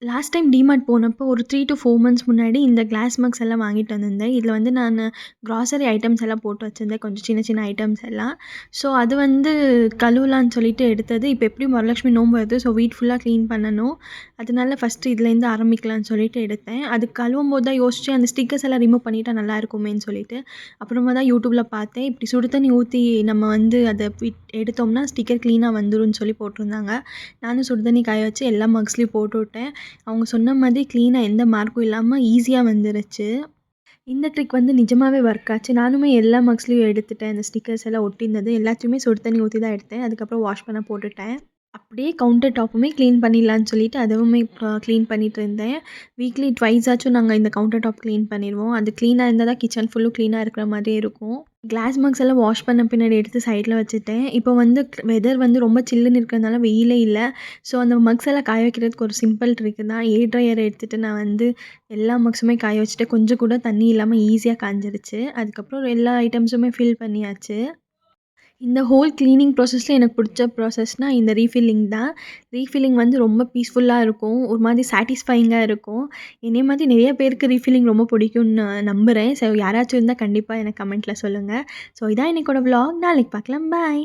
Last time DMart போனப்போ ஒரு 3 to 4 months முன்னாடி இந்த கிளாஸ் மக்ஸ் எல்லாம் வாங்கிட்டு வந்திருந்தேன். இதில வந்து நானு கிராசரி ஐட்டம்ஸ் எல்லாம் போட்டு வச்சிருந்தேன். கொஞ்சம் சின்ன சின்ன ஐட்டம்ஸ் எல்லாம். ஸோ அது வந்து கழுவலான்னு சொல்லிட்டு எடுத்தது. இப்போ எப்படியும் வரலட்சுமி நோன்பு வருது. ஸோ வீட் ஃபுல்லா கிளீன் பண்ணணும். அதனால ஃபர்ஸ்ட்டு இதுலேருந்து ஆரம்பிக்கலான்னு சொல்லிட்டு எடுத்தேன். அது கழுவும்போது தான் யோசிச்சேன், அந்த ஸ்டிக்கர்ஸ் எல்லாம் ரிமூவ் பண்ணிட்டா நல்லா இருக்குமேன்னு சொல்லிட்டு. அப்புறமா தான் யூடியூப்ல பார்த்தேன். இப்படி சுடு தண்ணி ஊத்தி நம்ம வந்து அத எடுத்தோம்னா ஸ்டிக்கர் கிளீனா வந்துரும்ன்னு சொல்லி போட்டிருந்தாங்க. நானும் சுடு தண்ணி காய வச்சு எல்லா மக்ஸ்லயும் போட்டு விட்டேன். அவங்க சொன்ன மாதிரி க்ளீனா எந்த மார்க்கும் இல்லாம ஈஸியா வந்துருச்சு. இந்த ட்ரிக் வந்து நிஜமாவே ஒர்க் ஆச்சு. நானுமே எல்லா மக்ஸ்லயும் எடுத்துட்டேன். அந்த ஸ்டிக்கர்ஸ் எல்லாம் ஒட்டியிருந்தது எல்லாத்தையுமே சுடு தண்ணி ஊத்தி தான் எடுத்தேன். அதுக்கப்புறம் வாஷ் பண்ண போட்டுட்டேன். அப்படியே கவுண்டர் டாப்புமே க்ளீன் பண்ணிடலான்னு சொல்லிட்டு அதுவுமே க்ளீன் பண்ணிட்டு இருந்தேன். வீக்லி ட்வைஸ் ஆச்சும் நாங்க இந்த கவுண்டர் டாப் க்ளீன் பண்ணிருவோம். அது க்ளீனா இருந்தா தான் கிச்சன் ஃபுல்லும் க்ளீனா இருக்கிற மாதிரியே இருக்கும். கிளாஸ் மக்ஸ் எல்லாம் வாஷ் பண்ண பின்னாடி எடுத்து சைட்ல வச்சுட்டேன். இப்போ வந்து வெதர் வந்து ரொம்ப சில்லுன்னு இருக்கிறதுனால வெயிலே இல்ல. ஸோ அந்த மக்ஸ் எல்லாம் காய வைக்கிறதுக்கு ஒரு சிம்பிள் ட்ரிக் தான். ஏர் ட்ரையர் எடுத்துட்டு நான் வந்து எல்லா மக்ஸுமே காய வச்சுட்டேன். கொஞ்சம் கூட தண்ணி இல்லாம ஈஸியா காய்ஞ்சிருச்சு. அதுக்கப்புறம் எல்லா ஐட்டம்ஸுமே ஃபில் பண்ணியாச்சு. இந்த ஹோல் கிளீனிங் ப்ராசஸ்ல எனக்கு பிடிச்ச ப்ராசஸ்னா இந்த ரீஃபில்லிங் தான். ரீஃபில்லிங் வந்து ரொம்ப பீஸ்ஃபுல்லா இருக்கும். ஒரு மாதிரி சாட்டிஸ்ஃபையிங்கா இருக்கும். என்னைய மாதிரி நிறைய பேருக்கு ரீஃபில்லிங் ரொம்ப பிடிக்கும்னு நான் நம்புறேன். ஸோ யாராச்சும் இருந்தா கண்டிப்பா எனக்கு கமெண்ட்ல சொல்லுங்க. ஸோ இதான் இன்னைக்கோட விளாக். நாளைக்கு பார்க்கலாம். பாய்.